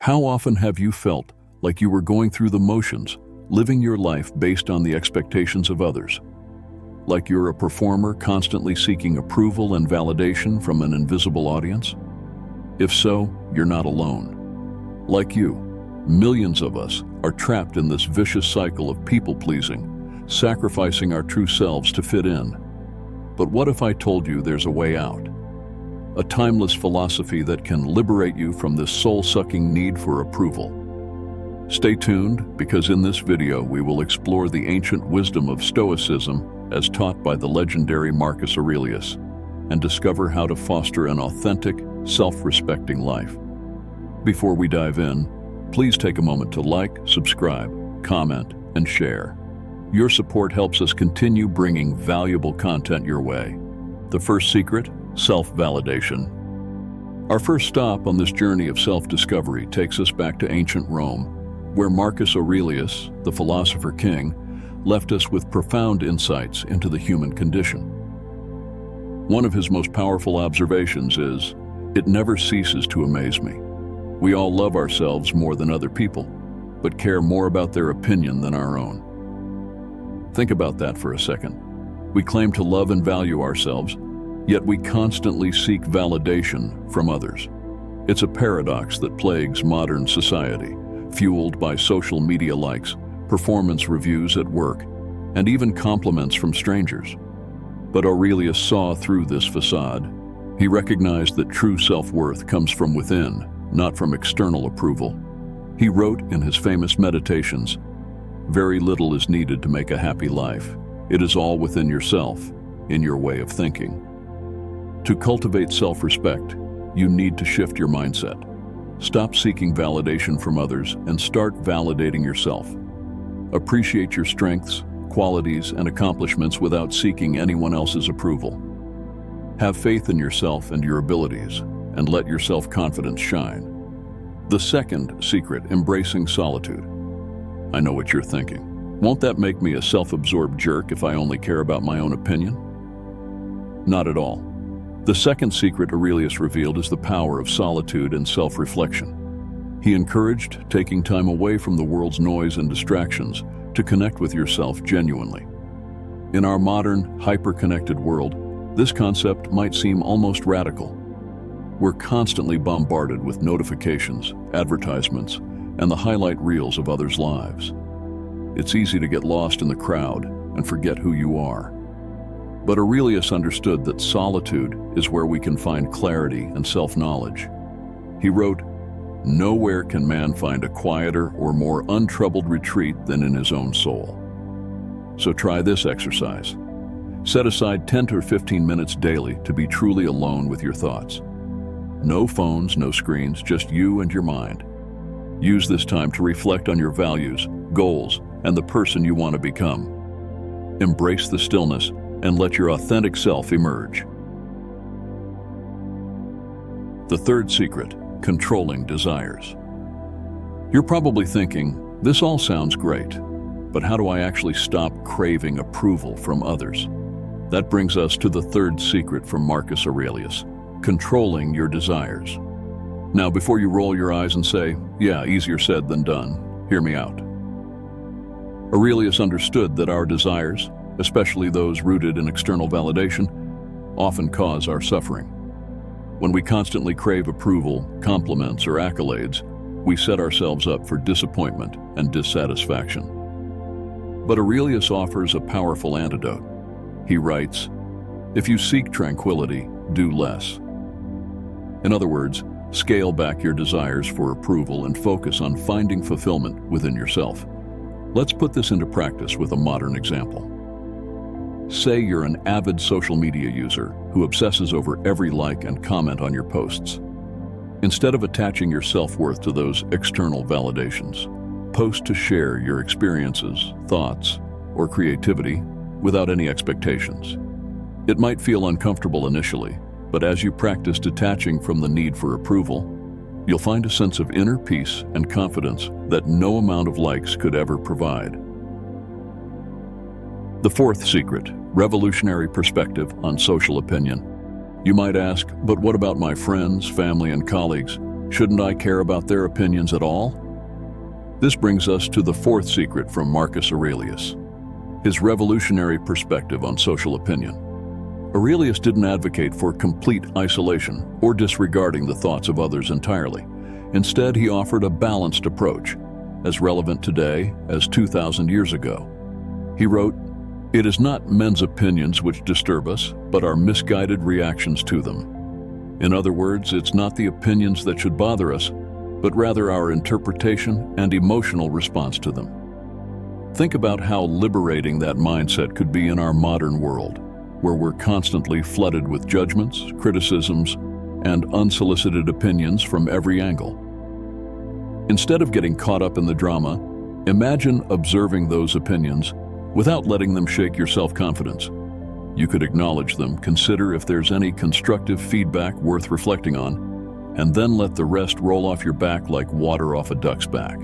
How often have you felt like you were going through the motions, living your life based on the expectations of others? Like you're a performer constantly seeking approval and validation from an invisible audience? If so, you're not alone. Like you, millions of us are trapped in this vicious cycle of people-pleasing, sacrificing our true selves to fit in. But what if I told you there's a way out? A timeless philosophy that can liberate you from this soul-sucking need for approval. Stay tuned, because in this video we will explore the ancient wisdom of Stoicism as taught by the legendary Marcus Aurelius, and discover how to foster an authentic, self-respecting life. Before we dive in, please take a moment to like, subscribe, comment, and share. Your support helps us continue bringing valuable content your way. The first secret: self-validation. Our first stop on this journey of self-discovery takes us back to ancient Rome, where Marcus Aurelius, the philosopher king, left us with profound insights into the human condition. One of his most powerful observations is, "It never ceases to amaze me. We all love ourselves more than other people, but care more about their opinion than our own." Think about that for a second. We claim to love and value ourselves, yet we constantly seek validation from others. It's a paradox that plagues modern society, fueled by social media likes, performance reviews at work, and even compliments from strangers. But Aurelius saw through this facade. He recognized that true self-worth comes from within, not from external approval. He wrote in his famous Meditations, "Very little is needed to make a happy life. It is all within yourself, in your way of thinking." To cultivate self-respect, you need to shift your mindset. Stop seeking validation from others and start validating yourself. Appreciate your strengths, qualities, and accomplishments without seeking anyone else's approval. Have faith in yourself and your abilities, and let your self-confidence shine. The second secret: embracing solitude. I know what you're thinking. Won't that make me a self-absorbed jerk if I only care about my own opinion? Not at all. The second secret Aurelius revealed is the power of solitude and self-reflection. He encouraged taking time away from the world's noise and distractions to connect with yourself genuinely. In our modern, hyper-connected world, this concept might seem almost radical. We're constantly bombarded with notifications, advertisements, and the highlight reels of others' lives. It's easy to get lost in the crowd and forget who you are. But Aurelius understood that solitude is where we can find clarity and self-knowledge. He wrote, "Nowhere can man find a quieter or more untroubled retreat than in his own soul." So try this exercise. Set aside 10 to 15 minutes daily to be truly alone with your thoughts. No phones, no screens, just you and your mind. Use this time to reflect on your values, goals, and the person you want to become. Embrace the stillness and let your authentic self emerge. The third secret: controlling desires. You're probably thinking, this all sounds great, but how do I actually stop craving approval from others? That brings us to the third secret from Marcus Aurelius: controlling your desires. Now, before you roll your eyes and say, "Yeah, easier said than done," hear me out. Aurelius understood that our desires, especially those rooted in external validation, often cause our suffering. When we constantly crave approval, compliments, or accolades, we set ourselves up for disappointment and dissatisfaction. But Aurelius offers a powerful antidote. He writes, "If you seek tranquility, do less." In other words, scale back your desires for approval and focus on finding fulfillment within yourself. Let's put this into practice with a modern example. Say you're an avid social media user who obsesses over every like and comment on your posts. Instead of attaching your self-worth to those external validations, post to share your experiences, thoughts, or creativity without any expectations. It might feel uncomfortable initially, but as you practice detaching from the need for approval, you'll find a sense of inner peace and confidence that no amount of likes could ever provide. The fourth secret: revolutionary perspective on social opinion. You might ask, but what about my friends, family, and colleagues? Shouldn't I care about their opinions at all? This brings us to the fourth secret from Marcus Aurelius, his revolutionary perspective on social opinion. Aurelius didn't advocate for complete isolation or disregarding the thoughts of others entirely. Instead, he offered a balanced approach, as relevant today as 2,000 years ago. He wrote, "It is not men's opinions which disturb us, but our misguided reactions to them." In other words, it's not the opinions that should bother us, but rather our interpretation and emotional response to them. Think about how liberating that mindset could be in our modern world, where we're constantly flooded with judgments, criticisms, and unsolicited opinions from every angle. Instead of getting caught up in the drama, imagine observing those opinions without letting them shake your self-confidence. You could acknowledge them, consider if there's any constructive feedback worth reflecting on, and then let the rest roll off your back like water off a duck's back.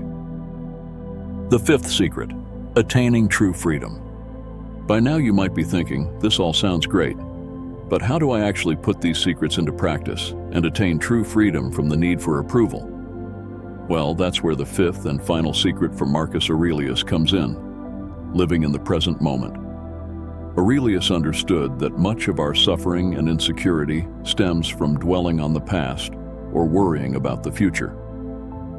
The fifth secret, attaining true freedom. By now you might be thinking, this all sounds great, but how do I actually put these secrets into practice and attain true freedom from the need for approval? Well, that's where the fifth and final secret from Marcus Aurelius comes in, living in the present moment. Aurelius understood that much of our suffering and insecurity stems from dwelling on the past or worrying about the future.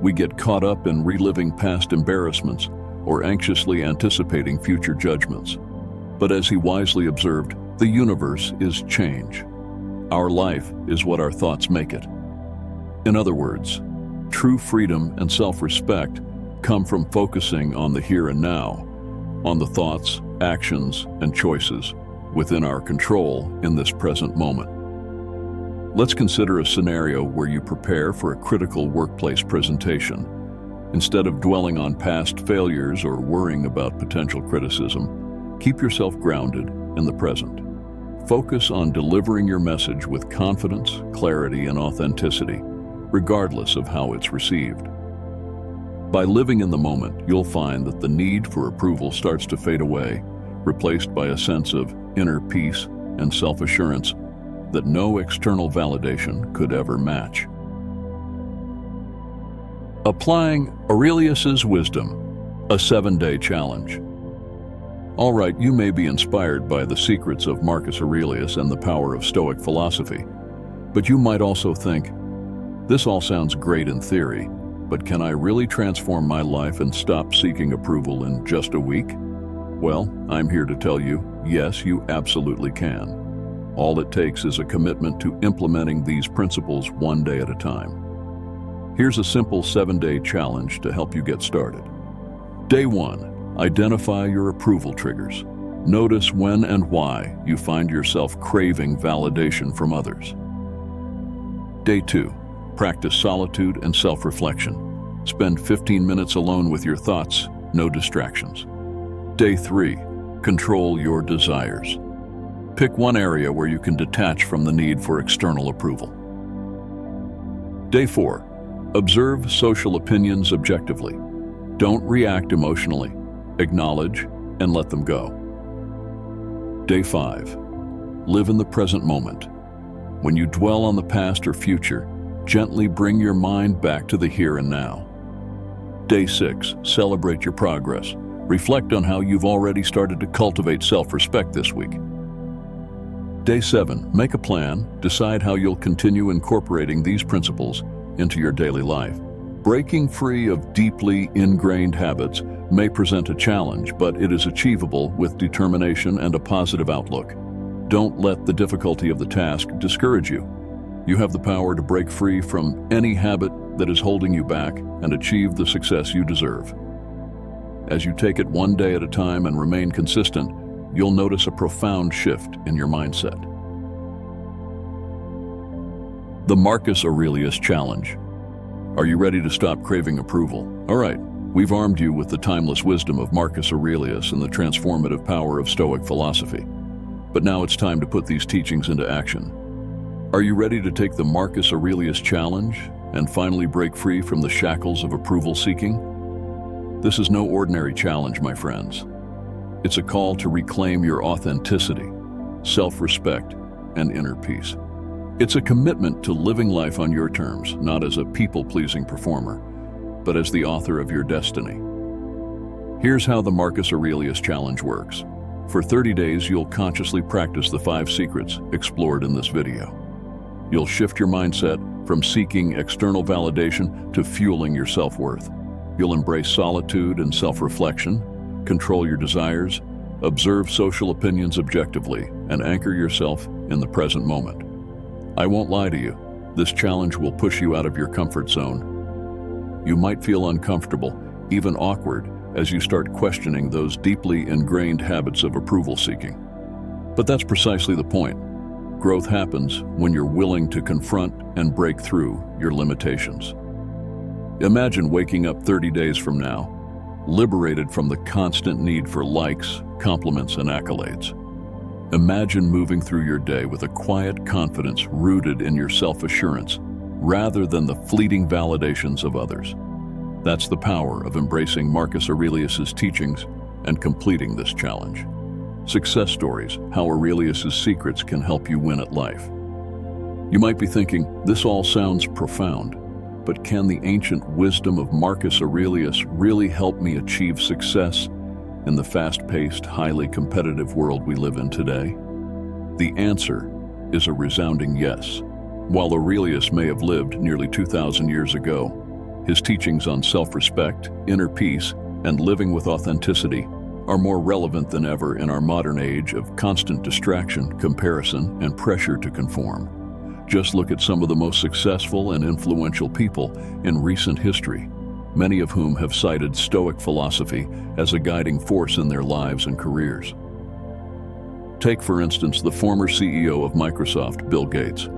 We get caught up in reliving past embarrassments or anxiously anticipating future judgments. But as he wisely observed, the universe is change. Our life is what our thoughts make it. In other words, true freedom and self-respect come from focusing on the here and now, on the thoughts, actions, and choices within our control in this present moment. Let's consider a scenario where you prepare for a critical workplace presentation. Instead of dwelling on past failures or worrying about potential criticism, keep yourself grounded in the present. Focus on delivering your message with confidence, clarity, and authenticity, regardless of how it's received. By living in the moment, you'll find that the need for approval starts to fade away, replaced by a sense of inner peace and self-assurance that no external validation could ever match. Applying Aurelius's wisdom, a 7-day challenge. All right, you may be inspired by the secrets of Marcus Aurelius and the power of Stoic philosophy, but you might also think, this all sounds great in theory, but can I really transform my life and stop seeking approval in just a week? Well, I'm here to tell you, yes, you absolutely can. All it takes is a commitment to implementing these principles one day at a time. Here's a simple 7-day challenge to help you get started. Day 1. Identify your approval triggers. Notice when and why you find yourself craving validation from others. Day 2. Practice solitude and self-reflection. Spend 15 minutes alone with your thoughts, no distractions. Day 3. Control your desires. Pick one area where you can detach from the need for external approval. Day 4. Observe social opinions objectively. Don't react emotionally. Acknowledge and let them go. Day 5. Live in the present moment. When you dwell on the past or future, gently bring your mind back to the here and now. Day 6. Celebrate your progress. Reflect on how you've already started to cultivate self-respect this week. Day 7. Make a plan. Decide how you'll continue incorporating these principles into your daily life. Breaking free of deeply ingrained habits may present a challenge, but it is achievable with determination and a positive outlook. Don't let the difficulty of the task discourage you. You have the power to break free from any habit that is holding you back and achieve the success you deserve. As you take it one day at a time and remain consistent, you'll notice a profound shift in your mindset. The Marcus Aurelius Challenge. Are you ready to stop craving approval? All right, we've armed you with the timeless wisdom of Marcus Aurelius and the transformative power of Stoic philosophy. But now it's time to put these teachings into action. Are you ready to take the Marcus Aurelius Challenge and finally break free from the shackles of approval seeking? This is no ordinary challenge, my friends. It's a call to reclaim your authenticity, self-respect, and inner peace. It's a commitment to living life on your terms, not as a people-pleasing performer, but as the author of your destiny. Here's how the Marcus Aurelius Challenge works. For 30 days, you'll consciously practice the 5 secrets explored in this video. You'll shift your mindset from seeking external validation to fueling your self-worth. You'll embrace solitude and self-reflection, control your desires, observe social opinions objectively, and anchor yourself in the present moment. I won't lie to you, this challenge will push you out of your comfort zone. You might feel uncomfortable, even awkward, as you start questioning those deeply ingrained habits of approval seeking. But that's precisely the point. Growth happens when you're willing to confront and break through your limitations. Imagine waking up 30 days from now, liberated from the constant need for likes, compliments, and accolades. Imagine moving through your day with a quiet confidence rooted in your self-assurance, rather than the fleeting validations of others. That's the power of embracing Marcus Aurelius's teachings and completing this challenge. Success stories, how Aurelius's secrets can help you win at life. You might be thinking, this all sounds profound, but can the ancient wisdom of Marcus Aurelius really help me achieve success in the fast-paced, highly competitive world we live in today? The answer is a resounding yes. While Aurelius may have lived nearly 2,000 years ago, his teachings on self-respect, inner peace, and living with authenticity are more relevant than ever in our modern age of constant distraction, comparison, and pressure to conform. Just look at some of the most successful and influential people in recent history, many of whom have cited Stoic philosophy as a guiding force in their lives and careers. Take, for instance, the former CEO of Microsoft, Bill Gates.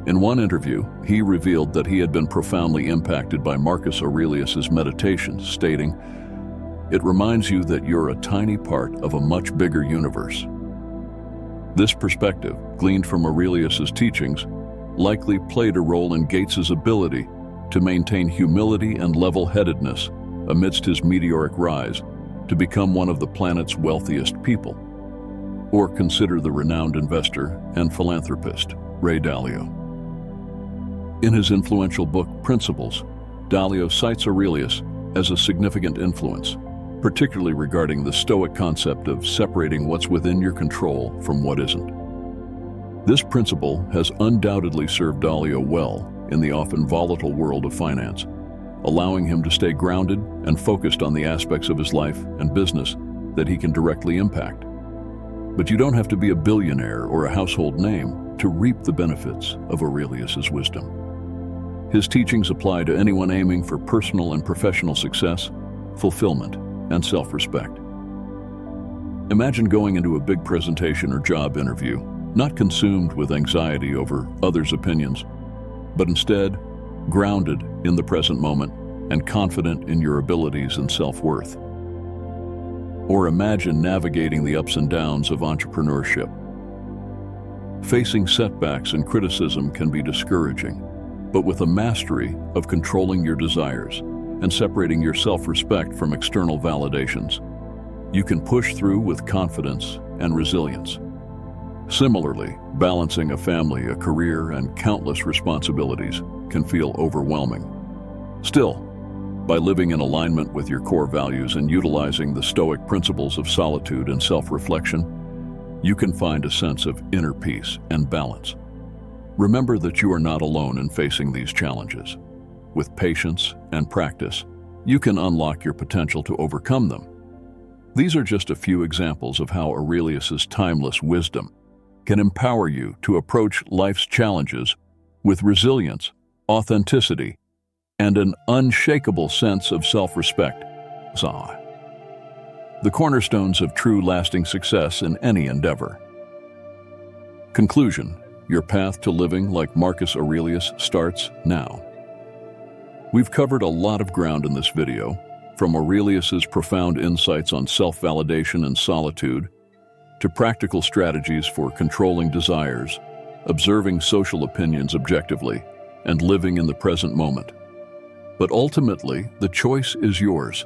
In one interview, he revealed that he had been profoundly impacted by Marcus Aurelius's meditations, stating, "It reminds you that you're a tiny part of a much bigger universe." This perspective, gleaned from Aurelius's teachings, likely played a role in Gates's ability to maintain humility and level-headedness amidst his meteoric rise to become one of the planet's wealthiest people. Or consider the renowned investor and philanthropist, Ray Dalio. In his influential book, Principles, Dalio cites Aurelius as a significant influence, particularly regarding the Stoic concept of separating what's within your control from what isn't. This principle has undoubtedly served Dalio well in the often volatile world of finance, allowing him to stay grounded and focused on the aspects of his life and business that he can directly impact. But you don't have to be a billionaire or a household name to reap the benefits of Aurelius's wisdom. His teachings apply to anyone aiming for personal and professional success, fulfillment, and self-respect. Imagine going into a big presentation or job interview, not consumed with anxiety over others' opinions, but instead grounded in the present moment and confident in your abilities and self-worth. Or imagine navigating the ups and downs of entrepreneurship. Facing setbacks and criticism can be discouraging, but with a mastery of controlling your desires and separating your self-respect from external validations, you can push through with confidence and resilience. Similarly, balancing a family, a career, and countless responsibilities can feel overwhelming. Still, by living in alignment with your core values and utilizing the Stoic principles of solitude and self-reflection, you can find a sense of inner peace and balance. Remember that you are not alone in facing these challenges. With patience and practice, you can unlock your potential to overcome them. These are just a few examples of how Aurelius's timeless wisdom can empower you to approach life's challenges with resilience, authenticity, and an unshakable sense of self-respect. The cornerstones of true lasting success in any endeavor. Conclusion: your path to living like Marcus Aurelius starts now. We've covered a lot of ground in this video, from Aurelius's profound insights on self-validation and solitude, to practical strategies for controlling desires, observing social opinions objectively, and living in the present moment. But ultimately, the choice is yours.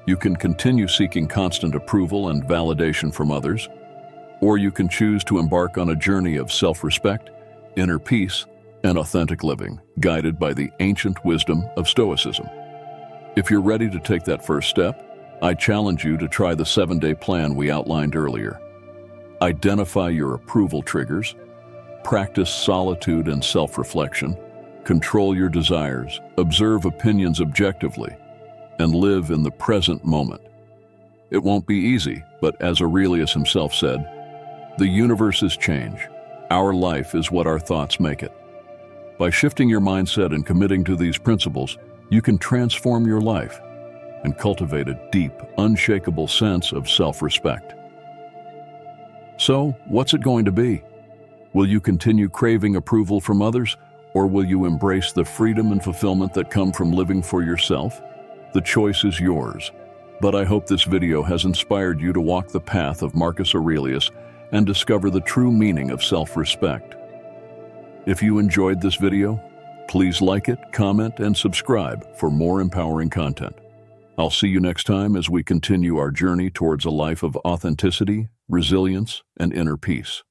You can continue seeking constant approval and validation from others, or you can choose to embark on a journey of self-respect, inner peace, and authentic living, guided by the ancient wisdom of Stoicism. If you're ready to take that first step, I challenge you to try the 7-day plan we outlined earlier. Identify your approval triggers, practice solitude and self-reflection, control your desires, observe opinions objectively, and live in the present moment. It won't be easy, but as Aurelius himself said, the universe is change. Our life is what our thoughts make it. By shifting your mindset and committing to these principles, you can transform your life and cultivate a deep, unshakable sense of self-respect. So, what's it going to be? Will you continue craving approval from others, or will you embrace the freedom and fulfillment that come from living for yourself? The choice is yours. But I hope this video has inspired you to walk the path of Marcus Aurelius and discover the true meaning of self-respect. If you enjoyed this video, please like it, comment, and subscribe for more empowering content. I'll see you next time as we continue our journey towards a life of authenticity, resilience, and inner peace.